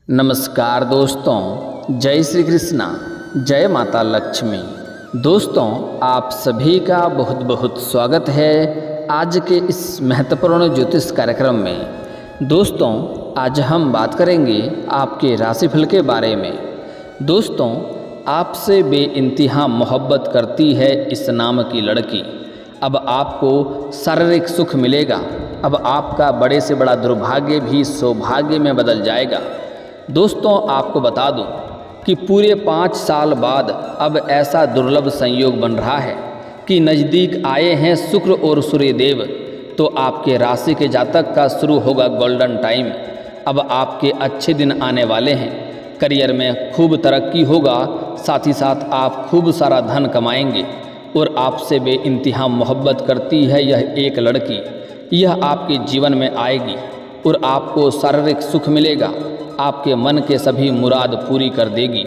नमस्कार दोस्तों, जय श्री कृष्णा, जय माता लक्ष्मी। दोस्तों, आप सभी का बहुत बहुत स्वागत है आज के इस महत्वपूर्ण ज्योतिष कार्यक्रम में। दोस्तों, आज हम बात करेंगे आपके राशिफल के बारे में। दोस्तों, आपसे बेइंतहा मोहब्बत करती है इस नाम की लड़की। अब आपको शारीरिक सुख मिलेगा। अब आपका बड़े से बड़ा दुर्भाग्य भी सौभाग्य में बदल जाएगा। दोस्तों, आपको बता दूं कि पूरे 5 साल बाद अब ऐसा दुर्लभ संयोग बन रहा है कि नज़दीक आए हैं शुक्र और सूर्यदेव। तो आपके राशि के जातक का शुरू होगा गोल्डन टाइम। अब आपके अच्छे दिन आने वाले हैं। करियर में खूब तरक्की होगा, साथ ही साथ आप खूब सारा धन कमाएंगे। और आपसे बेइंतहा मोहब्बत करती है यह एक लड़की। यह आपके जीवन में आएगी और आपको शारीरिक सुख मिलेगा। आपके मन के सभी मुराद पूरी कर देगी।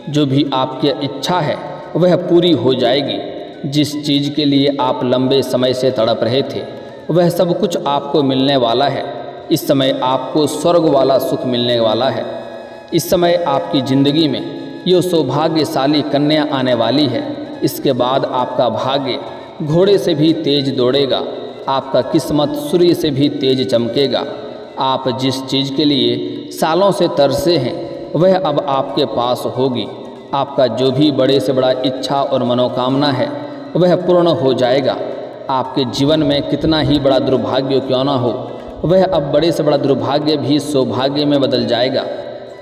जो भी आपकी इच्छा है वह पूरी हो जाएगी। जिस चीज़ के लिए आप लंबे समय से तड़प रहे थे वह सब कुछ आपको मिलने वाला है। इस समय आपको स्वर्ग वाला सुख मिलने वाला है। इस समय आपकी ज़िंदगी में ये सौभाग्यशाली कन्या आने वाली है। इसके बाद आपका भाग्य घोड़े से भी तेज दौड़ेगा। आपका किस्मत सूर्य से भी तेज चमकेगा। आप जिस चीज़ के लिए सालों से तरसे हैं वह अब आपके पास होगी। आपका जो भी बड़े से बड़ा इच्छा और मनोकामना है वह पूर्ण हो जाएगा। आपके जीवन में कितना ही बड़ा दुर्भाग्य क्यों ना हो, वह अब बड़े से बड़ा दुर्भाग्य भी सौभाग्य में बदल जाएगा।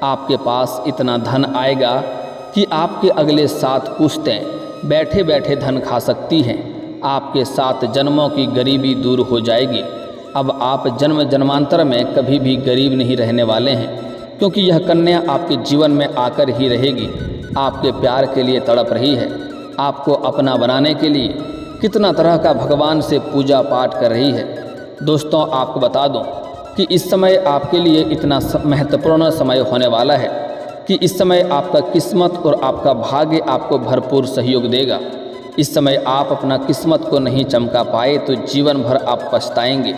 आपके पास इतना धन आएगा कि आपके अगले 7 पुश्तें बैठे बैठे धन खा सकती हैं। आपके 7 जन्मों की गरीबी दूर हो जाएगी। अब आप जन्म जन्मांतर में कभी भी गरीब नहीं रहने वाले हैं, क्योंकि यह कन्या आपके जीवन में आकर ही रहेगी। आपके प्यार के लिए तड़प रही है। आपको अपना बनाने के लिए कितना तरह का भगवान से पूजा पाठ कर रही है। दोस्तों, आपको बता दूं कि इस समय आपके लिए इतना महत्वपूर्ण समय होने वाला है कि इस समय आपका किस्मत और आपका भाग्य आपको भरपूर सहयोग देगा। इस समय आप अपना किस्मत को नहीं चमका पाए तो जीवन भर आप पछताएंगे।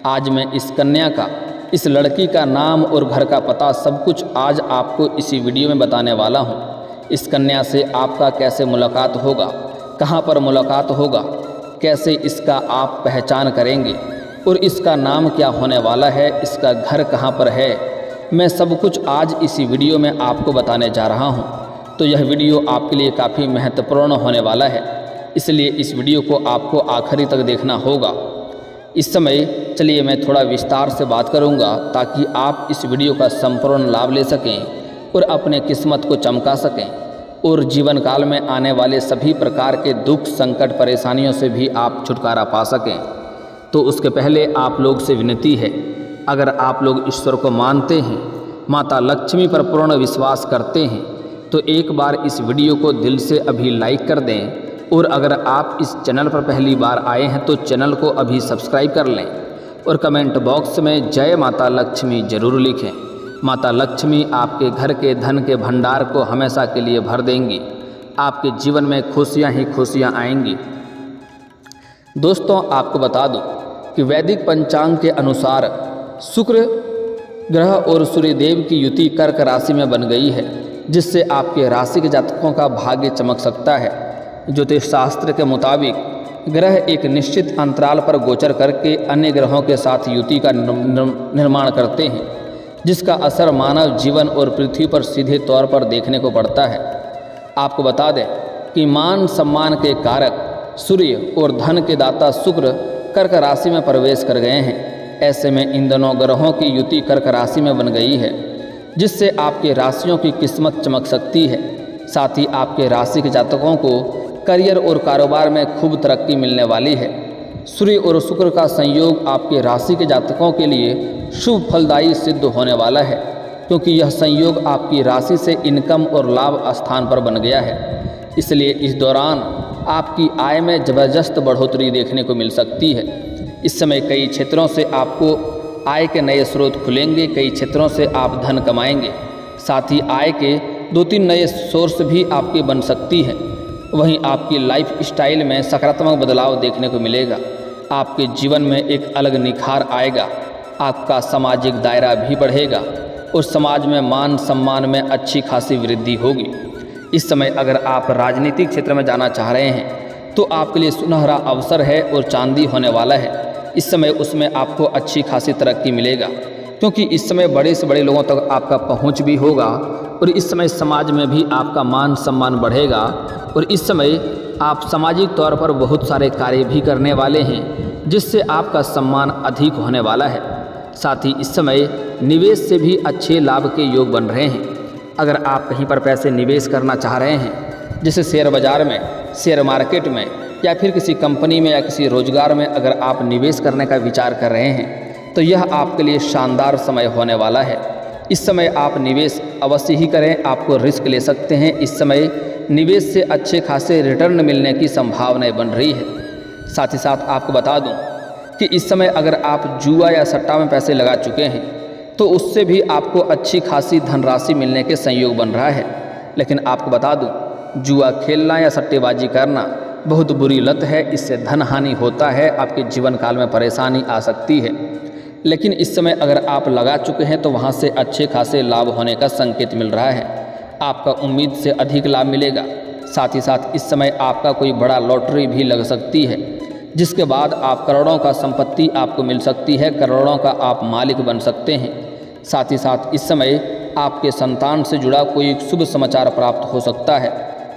आज मैं इस कन्या का, इस लड़की का नाम और घर का पता सब कुछ आज आपको इसी वीडियो में बताने वाला हूँ। इस कन्या से आपका कैसे मुलाकात होगा, कहाँ पर मुलाकात होगा, कैसे इसका आप पहचान करेंगे और इसका नाम क्या होने वाला है, इसका घर कहाँ पर है, मैं सब कुछ आज इसी वीडियो में आपको बताने जा रहा हूँ। तो यह वीडियो आपके लिए काफ़ी महत्वपूर्ण होने वाला है, इसलिए इस वीडियो को आपको आखिरी तक देखना होगा। इस समय चलिए मैं थोड़ा विस्तार से बात करूंगा ताकि आप इस वीडियो का संपूर्ण लाभ ले सकें और अपने किस्मत को चमका सकें और जीवन काल में आने वाले सभी प्रकार के दुख, संकट, परेशानियों से भी आप छुटकारा पा सकें। तो उसके पहले आप लोग से विनती है, अगर आप लोग ईश्वर को मानते हैं, माता लक्ष्मी पर पूर्ण विश्वास करते हैं, तो एक बार इस वीडियो को दिल से अभी लाइक कर दें। और अगर आप इस चैनल पर पहली बार आए हैं तो चैनल को अभी सब्सक्राइब कर लें और कमेंट बॉक्स में जय माता लक्ष्मी ज़रूर लिखें। माता लक्ष्मी आपके घर के धन के भंडार को हमेशा के लिए भर देंगी। आपके जीवन में खुशियां ही खुशियां आएंगी। दोस्तों, आपको बता दूं कि वैदिक पंचांग के अनुसार शुक्र ग्रह और सूर्यदेव की युति कर्क राशि में बन गई है, जिससे आपके राशि के जातकों का भाग्य चमक सकता है। ज्योतिष शास्त्र के मुताबिक ग्रह एक निश्चित अंतराल पर गोचर करके अन्य ग्रहों के साथ युति का निर्माण करते हैं, जिसका असर मानव जीवन और पृथ्वी पर सीधे तौर पर देखने को पड़ता है। आपको बता दें कि मान सम्मान के कारक सूर्य और धन के दाता शुक्र कर्क राशि में प्रवेश कर गए हैं। ऐसे में इन दोनों ग्रहों की युति कर्क राशि में बन गई है, जिससे आपके राशियों की किस्मत चमक सकती है। साथ ही आपके राशि के जातकों को करियर और कारोबार में खूब तरक्की मिलने वाली है। सूर्य और शुक्र का संयोग आपके राशि के जातकों के लिए शुभ फलदायी सिद्ध होने वाला है, क्योंकि यह संयोग आपकी राशि से इनकम और लाभ स्थान पर बन गया है। इसलिए इस दौरान आपकी आय में ज़बरदस्त बढ़ोतरी देखने को मिल सकती है। इस समय कई क्षेत्रों से आपको आय के नए स्रोत खुलेंगे, कई क्षेत्रों से आप धन कमाएंगे। साथ ही आय के 2-3 नए सोर्स भी आपके बन सकती हैं। वहीं आपकी लाइफ स्टाइल में सकारात्मक बदलाव देखने को मिलेगा। आपके जीवन में एक अलग निखार आएगा। आपका सामाजिक दायरा भी बढ़ेगा। और समाज में मान सम्मान में अच्छी खासी वृद्धि होगी। इस समय अगर आप राजनीतिक क्षेत्र में जाना चाह रहे हैं तो आपके लिए सुनहरा अवसर है और चांदी होने वाला है। इस समय उसमें आपको अच्छी खासी तरक्की मिलेगा, क्योंकि इस समय बड़े से बड़े लोगों तक आपका पहुंच भी होगा और इस समय समाज में भी आपका मान सम्मान बढ़ेगा। और इस समय आप सामाजिक तौर पर बहुत सारे कार्य भी करने वाले हैं, जिससे आपका सम्मान अधिक होने वाला है। साथ ही इस समय निवेश से भी अच्छे लाभ के योग बन रहे हैं। अगर आप कहीं पर पैसे निवेश करना चाह रहे हैं, जैसे शेयर बाज़ार में, शेयर मार्केट में, या फिर किसी कंपनी में या किसी रोजगार में अगर आप निवेश करने का विचार कर रहे हैं तो यह आपके लिए शानदार समय होने वाला है। इस समय आप निवेश अवश्य ही करें, आपको रिस्क ले सकते हैं। इस समय निवेश से अच्छे खासे रिटर्न मिलने की संभावनाएं बन रही है। साथ ही साथ आपको बता दूं कि इस समय अगर आप जुआ या सट्टा में पैसे लगा चुके हैं तो उससे भी आपको अच्छी खासी धनराशि मिलने के संयोग बन रहा है। लेकिन आपको बता दूं, जुआ खेलना या सट्टेबाजी करना बहुत बुरी लत है। इससे धन हानि होता है, आपके जीवन काल में परेशानी आ सकती है। लेकिन इस समय अगर आप लगा चुके हैं तो वहाँ से अच्छे खासे लाभ होने का संकेत मिल रहा है। आपका उम्मीद से अधिक लाभ मिलेगा। साथ ही साथ इस समय आपका कोई बड़ा लॉटरी भी लग सकती है, जिसके बाद आप करोड़ों का संपत्ति आपको मिल सकती है, करोड़ों का आप मालिक बन सकते हैं। साथ ही साथ इस समय आपके संतान से जुड़ा कोई शुभ समाचार प्राप्त हो सकता है।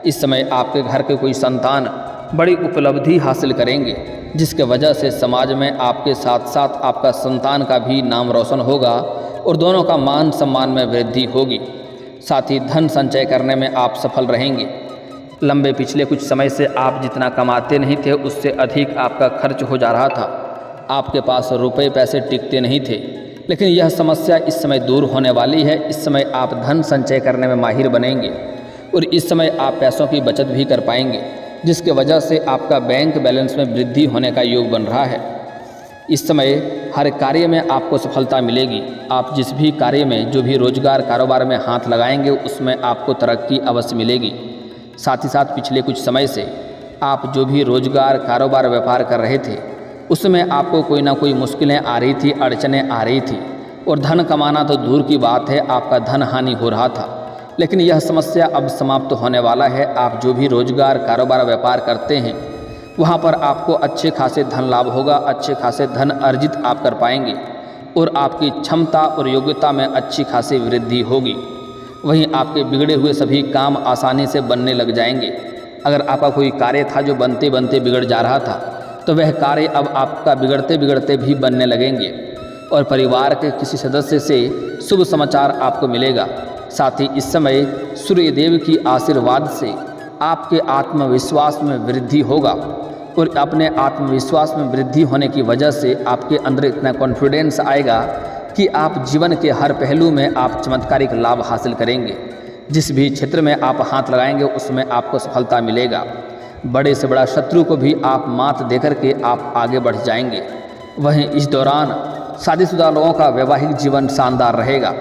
इस समय आपके घर के कोई संतान बड़ी उपलब्धि हासिल करेंगे, जिसके वजह से समाज में आपके साथ साथ आपका संतान का भी नाम रोशन होगा और दोनों का मान सम्मान में वृद्धि होगी। साथ ही धन संचय करने में आप सफल रहेंगे। लंबे पिछले कुछ समय से आप जितना कमाते नहीं थे उससे अधिक आपका खर्च हो जा रहा था। आपके पास रुपए पैसे टिकते नहीं थे, लेकिन यह समस्या इस समय दूर होने वाली है। इस समय आप धन संचय करने में माहिर बनेंगे और इस समय आप पैसों की बचत भी कर पाएंगे, जिसके वजह से आपका बैंक बैलेंस में वृद्धि होने का योग बन रहा है। इस समय हर कार्य में आपको सफलता मिलेगी। आप जिस भी कार्य में, जो भी रोजगार कारोबार में हाथ लगाएंगे उसमें आपको तरक्की अवश्य मिलेगी। साथ ही साथ पिछले कुछ समय से आप जो भी रोजगार कारोबार व्यापार कर रहे थे उसमें आपको कोई ना कोई मुश्किलें आ रही थी, अड़चनें आ रही थी और धन कमाना तो दूर की बात है, आपका धन हानि हो रहा था। लेकिन यह समस्या अब समाप्त होने वाला है। आप जो भी रोजगार कारोबार व्यापार करते हैं वहाँ पर आपको अच्छे खासे धन लाभ होगा, अच्छे खासे धन अर्जित आप कर पाएंगे और आपकी क्षमता और योग्यता में अच्छी खासी वृद्धि होगी। वहीं आपके बिगड़े हुए सभी काम आसानी से बनने लग जाएंगे। अगर आपका कोई कार्य था जो बनते बनते बिगड़ जा रहा था तो वह कार्य अब आपका बिगड़ते बिगड़ते भी बनने लगेंगे और परिवार के किसी सदस्य से शुभ समाचार आपको मिलेगा। साथ ही इस समय सूर्य देव की आशीर्वाद से आपके आत्मविश्वास में वृद्धि होगा और अपने आत्मविश्वास में वृद्धि होने की वजह से आपके अंदर इतना कॉन्फिडेंस आएगा कि आप जीवन के हर पहलू में आप चमत्कारिक लाभ हासिल करेंगे। जिस भी क्षेत्र में आप हाथ लगाएंगे उसमें आपको सफलता मिलेगा। बड़े से बड़ा शत्रु को भी आप मात देकर के आप आगे बढ़ जाएंगे। वहीं इस दौरान शादीशुदा लोगों का वैवाहिक जीवन शानदार रहेगा।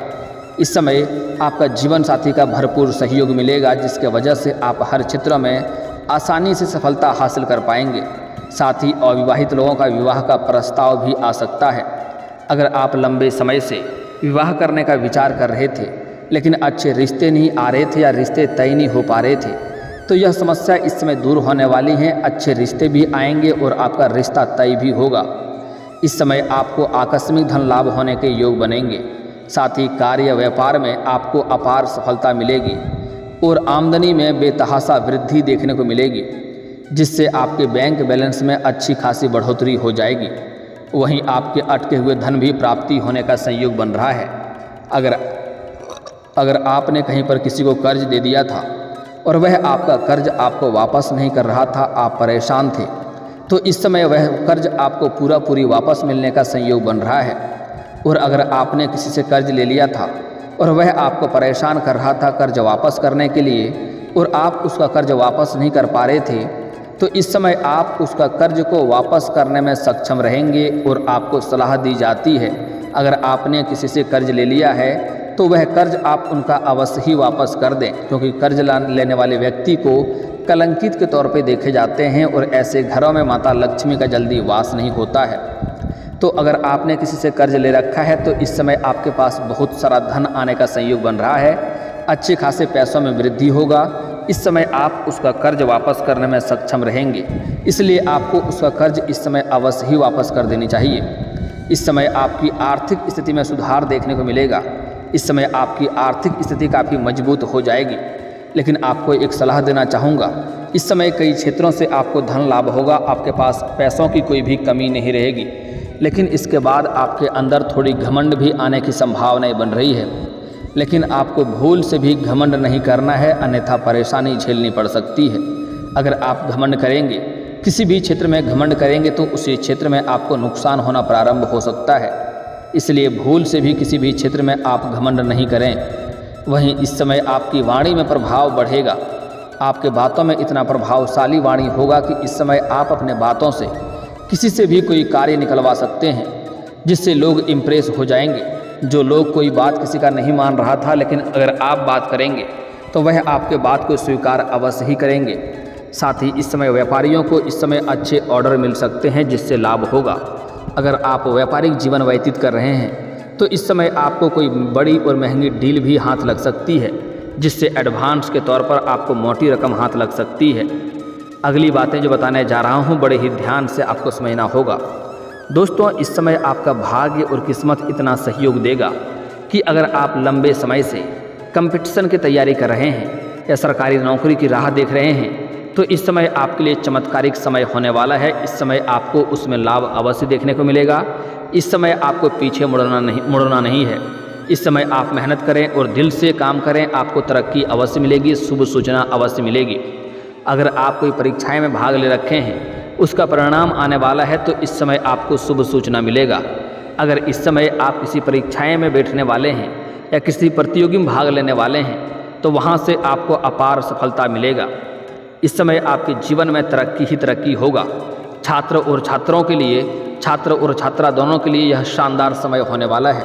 इस समय आपका जीवन साथी का भरपूर सहयोग मिलेगा, जिसके वजह से आप हर क्षेत्र में आसानी से सफलता हासिल कर पाएंगे। साथ ही अविवाहित लोगों का विवाह का प्रस्ताव भी आ सकता है। अगर आप लंबे समय से विवाह करने का विचार कर रहे थे लेकिन अच्छे रिश्ते नहीं आ रहे थे या रिश्ते तय नहीं हो पा रहे थे तो यह समस्या इस समय दूर होने वाली है। अच्छे रिश्ते भी आएंगे और आपका रिश्ता तय भी होगा। इस समय आपको आकस्मिक धन लाभ होने के योग बनेंगे। साथ ही कार्य व्यापार में आपको अपार सफलता मिलेगी और आमदनी में बेतहाशा वृद्धि देखने को मिलेगी, जिससे आपके बैंक बैलेंस में अच्छी खासी बढ़ोतरी हो जाएगी। वहीं आपके अटके हुए धन भी प्राप्ति होने का संयोग बन रहा है। अगर आपने कहीं पर किसी को कर्ज दे दिया था और वह आपका कर्ज आपको वापस नहीं कर रहा था, आप परेशान थे, तो इस समय वह कर्ज आपको पूरी वापस मिलने का संयोग बन रहा है। और अगर आपने किसी से कर्ज ले लिया था और वह आपको परेशान कर रहा था कर्ज वापस करने के लिए और आप उसका कर्ज वापस नहीं कर पा रहे थे, तो इस समय आप उसका कर्ज को वापस करने में सक्षम रहेंगे। और आपको सलाह दी जाती है, अगर आपने किसी से कर्ज ले लिया है तो वह कर्ज आप उनका अवश्य ही वापस कर दें, क्योंकि कर्ज लेने वाले व्यक्ति को कलंकित के तौर पे देखे जाते हैं और ऐसे घरों में माता लक्ष्मी का जल्दी वास नहीं होता है। तो अगर आपने किसी से कर्ज ले रखा है तो इस समय आपके पास बहुत सारा धन आने का संयोग बन रहा है, अच्छे खासे पैसों में वृद्धि होगा। इस समय आप उसका कर्ज वापस करने में सक्षम रहेंगे, इसलिए आपको उसका कर्ज इस समय अवश्य ही वापस कर देनी चाहिए। इस समय आपकी आर्थिक स्थिति में सुधार देखने को मिलेगा। इस समय आपकी आर्थिक स्थिति काफ़ी मजबूत हो जाएगी। लेकिन आपको एक सलाह देना चाहूँगा, इस समय कई क्षेत्रों से आपको धन लाभ होगा, आपके पास पैसों की कोई भी कमी नहीं रहेगी। लेकिन इसके बाद आपके अंदर थोड़ी घमंड भी आने की संभावनाएं बन रही है। लेकिन आपको भूल से भी घमंड नहीं करना है, अन्यथा परेशानी झेलनी पड़ सकती है। अगर आप घमंड करेंगे, किसी भी क्षेत्र में घमंड करेंगे तो उसी क्षेत्र में आपको नुकसान होना प्रारंभ हो सकता है। इसलिए भूल से भी किसी भी क्षेत्र में आप घमंड नहीं करें। वहीं इस समय आपकी वाणी में प्रभाव बढ़ेगा, आपके बातों में इतना प्रभावशाली वाणी होगा कि इस समय आप अपने बातों से किसी से भी कोई कार्य निकलवा सकते हैं, जिससे लोग इम्प्रेस हो जाएंगे। जो लोग कोई बात किसी का नहीं मान रहा था, लेकिन अगर आप बात करेंगे तो वह आपके बात को स्वीकार अवश्य ही करेंगे। साथ ही इस समय व्यापारियों को इस समय अच्छे ऑर्डर मिल सकते हैं, जिससे लाभ होगा। अगर आप व्यापारिक जीवन व्यतीत कर रहे हैं तो इस समय आपको कोई बड़ी और महंगी डील भी हाथ लग सकती है, जिससे एडवांस के तौर पर आपको मोटी रकम हाथ लग सकती है। अगली बातें जो बताने जा रहा हूँ बड़े ही ध्यान से आपको समझना होगा। दोस्तों, इस समय आपका भाग्य और किस्मत इतना सहयोग देगा कि अगर आप लंबे समय से कंपटीशन की तैयारी कर रहे हैं या सरकारी नौकरी की राह देख रहे हैं तो इस समय आपके लिए चमत्कारिक समय होने वाला है। इस समय आपको उसमें लाभ अवश्य देखने को मिलेगा। इस समय आपको पीछे मुड़ना नहीं है। इस समय आप मेहनत करें और दिल से काम करें, आपको तरक्की अवश्य मिलेगी, शुभ सूचना अवश्य मिलेगी। अगर आप कोई परीक्षाएं में भाग ले रखे हैं, उसका परिणाम आने वाला है तो इस समय आपको शुभ सूचना मिलेगा। अगर इस समय आप किसी परीक्षाएं में बैठने वाले हैं या किसी प्रतियोगी में भाग लेने वाले हैं तो वहां से आपको अपार सफलता मिलेगा। इस समय आपके जीवन में तरक्की ही तरक्की होगा। छात्र और छात्रा दोनों के लिए यह शानदार समय होने वाला है।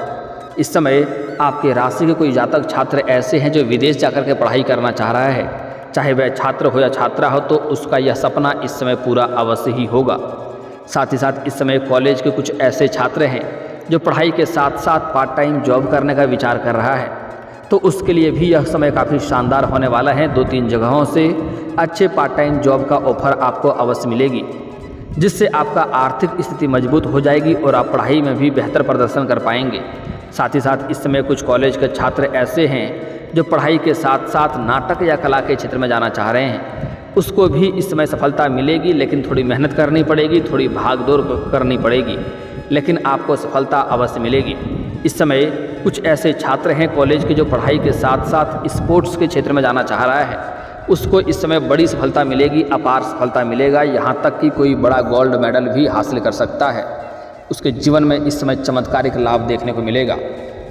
इस समय आपके राशि के कोई जातक छात्र ऐसे हैं जो विदेश जाकर के पढ़ाई करना चाह रहा है, चाहे वह छात्र हो या छात्रा हो, तो उसका यह सपना इस समय पूरा अवश्य ही होगा। साथ ही साथ इस समय कॉलेज के कुछ ऐसे छात्र हैं जो पढ़ाई के साथ साथ पार्ट टाइम जॉब करने का विचार कर रहा है, तो उसके लिए भी यह समय काफ़ी शानदार होने वाला है। 2-3 जगहों से अच्छे पार्ट टाइम जॉब का ऑफर आपको अवश्य मिलेगी, जिससे आपका आर्थिक स्थिति मजबूत हो जाएगी और आप पढ़ाई में भी बेहतर प्रदर्शन कर पाएंगे। साथ ही साथ इस समय कुछ कॉलेज के छात्र ऐसे हैं जो पढ़ाई के साथ साथ नाटक या कला के क्षेत्र में जाना चाह रहे हैं, उसको भी इस समय सफलता मिलेगी। लेकिन थोड़ी मेहनत करनी पड़ेगी, थोड़ी भागदौड़ करनी पड़ेगी, लेकिन आपको सफलता अवश्य मिलेगी। इस समय कुछ ऐसे छात्र हैं कॉलेज के जो पढ़ाई के साथ साथ स्पोर्ट्स के क्षेत्र में जाना चाह रहा है, उसको इस समय बड़ी सफलता मिलेगी, अपार सफलता मिलेगा। यहाँ तक कि कोई बड़ा गोल्ड मेडल भी हासिल कर सकता है। उसके जीवन में इस समय चमत्कारिक लाभ देखने को मिलेगा।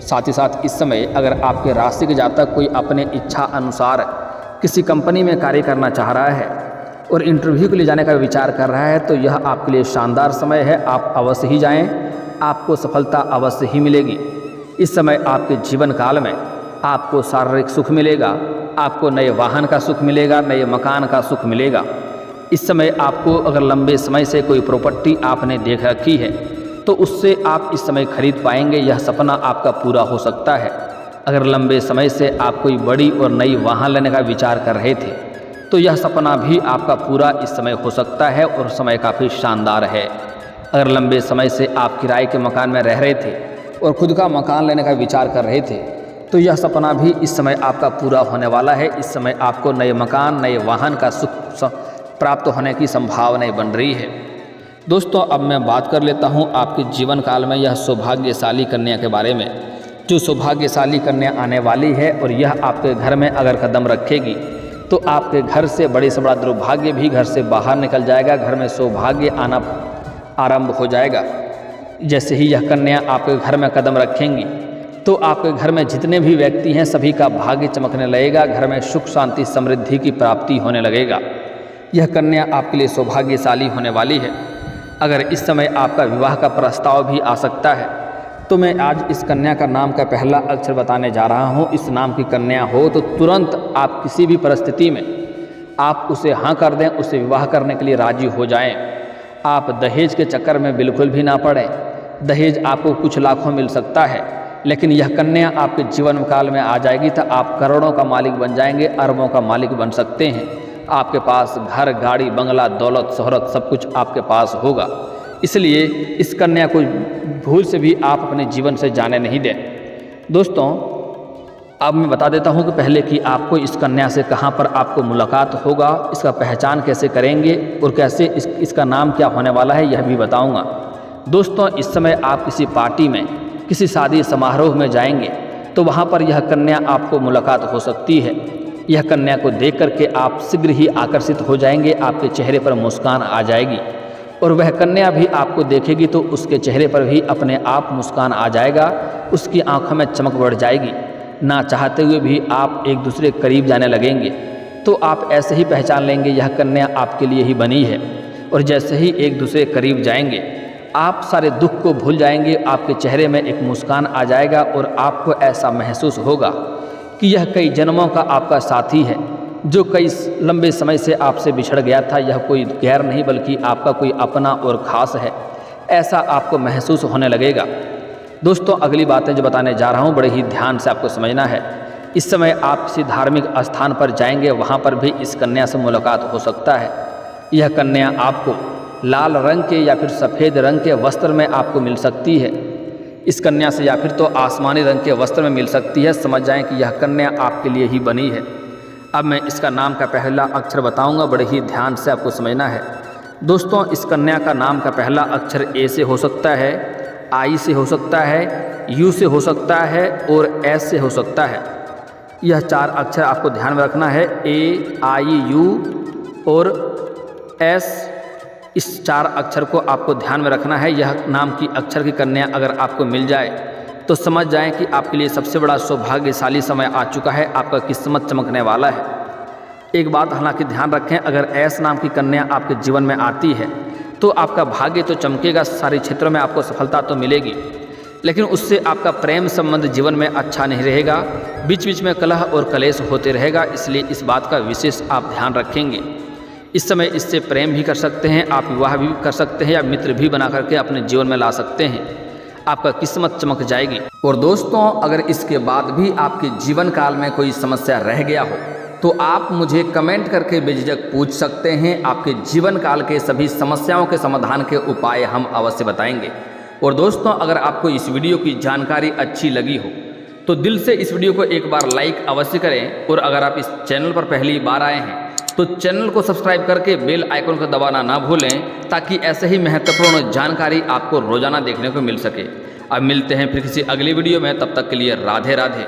साथ ही साथ इस समय अगर आपके राशि के जातक कोई अपने इच्छा अनुसार किसी कंपनी में कार्य करना चाह रहा है और इंटरव्यू के लिए जाने का विचार कर रहा है तो यह आपके लिए शानदार समय है। आप अवश्य ही जाएं, आपको सफलता अवश्य ही मिलेगी। इस समय आपके जीवन काल में आपको शारीरिक सुख मिलेगा, आपको नए वाहन का सुख मिलेगा, नए मकान का सुख मिलेगा। इस समय आपको अगर लंबे समय से कोई प्रॉपर्टी आपने देख रखी है तो उससे आप इस समय खरीद पाएंगे, यह सपना आपका पूरा हो सकता है। अगर लंबे समय से आप कोई बड़ी और नई वाहन लेने का विचार कर रहे थे तो यह सपना भी आपका पूरा इस समय हो सकता है और समय काफ़ी शानदार है। अगर लंबे समय से आप किराए के मकान में रह रहे थे और खुद का मकान लेने का विचार कर रहे थे तो यह सपना भी इस समय आपका पूरा होने वाला है। इस समय आपको नए मकान, नए वाहन का सुख प्राप्त होने की संभावनाएं बन रही है। दोस्तों, अब मैं बात कर लेता हूं आपके जीवन काल में यह सौभाग्यशाली कन्या के बारे में। जो सौभाग्यशाली कन्या आने वाली है और यह आपके घर में अगर कदम रखेगी तो आपके घर से बड़े से बड़ा दुर्भाग्य भी घर से बाहर निकल जाएगा, घर में सौभाग्य आना आरंभ हो जाएगा। जैसे ही यह कन्या आपके घर में कदम रखेंगी तो आपके घर में जितने भी व्यक्ति हैं सभी का भाग्य चमकने लगेगा, घर में सुख शांति समृद्धि की प्राप्ति होने लगेगा। यह कन्या आपके लिए सौभाग्यशाली होने वाली है। अगर इस समय आपका विवाह का प्रस्ताव भी आ सकता है तो मैं आज इस कन्या का नाम का पहला अक्षर बताने जा रहा हूँ। इस नाम की कन्या हो तो तुरंत आप किसी भी परिस्थिति में आप उसे हाँ कर दें, उसे विवाह करने के लिए राजी हो जाएं। आप दहेज के चक्कर में बिल्कुल भी ना पड़ें। दहेज आपको कुछ लाखों मिल सकता है, लेकिन यह कन्या आपके जीवन काल में आ जाएगी तो आप करोड़ों का मालिक बन जाएंगे, अरबों का मालिक बन सकते हैं। आपके पास घर, गाड़ी, बंगला, दौलत, शोहरत सब कुछ आपके पास होगा। इसलिए इस कन्या को भूल से भी आप अपने जीवन से जाने नहीं दें। दोस्तों, अब मैं बता देता हूं कि पहले कि आपको इस कन्या से कहां पर आपको मुलाकात होगा, इसका पहचान कैसे करेंगे और कैसे इसका नाम क्या होने वाला है यह भी बताऊंगा। दोस्तों, इस समय आप किसी पार्टी में, किसी शादी समारोह में जाएंगे तो वहां पर यह कन्या आपको मुलाकात हो सकती है। यह कन्या को देख करके आप शीघ्र ही आकर्षित हो जाएंगे, आपके चेहरे पर मुस्कान आ जाएगी और वह कन्या भी आपको देखेगी तो उसके चेहरे पर भी अपने आप मुस्कान आ जाएगा, उसकी आंखों में चमक बढ़ जाएगी। ना चाहते हुए भी आप एक दूसरे के करीब जाने लगेंगे तो आप ऐसे ही पहचान लेंगे यह कन्या आपके लिए ही बनी है। और जैसे ही एक दूसरे के करीब जाएंगे आप सारे दुख को भूल जाएंगे, आपके चेहरे में एक मुस्कान आ जाएगा और आपको ऐसा महसूस होगा कि यह कई जन्मों का आपका साथी है, जो कई लंबे समय से आपसे बिछड़ गया था। यह कोई गैर नहीं बल्कि आपका कोई अपना और ख़ास है, ऐसा आपको महसूस होने लगेगा। दोस्तों, अगली बातें जो बताने जा रहा हूँ बड़े ही ध्यान से आपको समझना है। इस समय आप किसी धार्मिक स्थान पर जाएंगे, वहाँ पर भी इस कन्या से मुलाकात हो सकता है। यह कन्या आपको लाल रंग के या फिर सफ़ेद रंग के वस्त्र में आपको मिल सकती है। इस कन्या से या फिर तो आसमानी रंग के वस्त्र में मिल सकती है। समझ जाएं कि यह कन्या आपके लिए ही बनी है। अब मैं इसका नाम का पहला अक्षर बताऊंगा, बड़े ही ध्यान से आपको समझना है। दोस्तों, इस कन्या का नाम का पहला अक्षर ए से हो सकता है, आई से हो सकता है, यू से हो सकता है और एस से हो सकता है। यह 4 अक्षर आपको ध्यान में रखना है, ए, आई, यू और एस। इस 4 अक्षर को आपको ध्यान में रखना है। यह नाम की अक्षर की कन्या अगर आपको मिल जाए तो समझ जाएं कि आपके लिए सबसे बड़ा सौभाग्यशाली समय आ चुका है, आपका किस्मत चमकने वाला है। एक बात हालांकि ध्यान रखें, अगर एस नाम की कन्या आपके जीवन में आती है तो आपका भाग्य तो चमकेगा, सारे क्षेत्रों में आपको सफलता तो मिलेगी, लेकिन उससे आपका प्रेम संबंध जीवन में अच्छा नहीं रहेगा, बीच बीच में कलह और कलेश होते रहेगा। इसलिए इस बात का विशेष आप ध्यान रखेंगे। इस समय इससे प्रेम भी कर सकते हैं, आप विवाह भी कर सकते हैं या मित्र भी बना करके अपने जीवन में ला सकते हैं। आपका किस्मत चमक जाएगी। और दोस्तों, अगर इसके बाद भी आपके जीवन काल में कोई समस्या रह गया हो तो आप मुझे कमेंट करके बेझिझक पूछ सकते हैं। आपके जीवन काल के सभी समस्याओं के समाधान के उपाय हम अवश्य बताएंगे। और दोस्तों, अगर आपको इस वीडियो की जानकारी अच्छी लगी हो तो दिल से इस वीडियो को एक बार लाइक अवश्य करें। और अगर आप इस चैनल पर पहली बार आए हैं तो चैनल को सब्सक्राइब करके बेल आइकन को दबाना ना भूलें, ताकि ऐसे ही महत्वपूर्ण जानकारी आपको रोजाना देखने को मिल सके। अब मिलते हैं फिर किसी अगली वीडियो में, तब तक के लिए राधे राधे।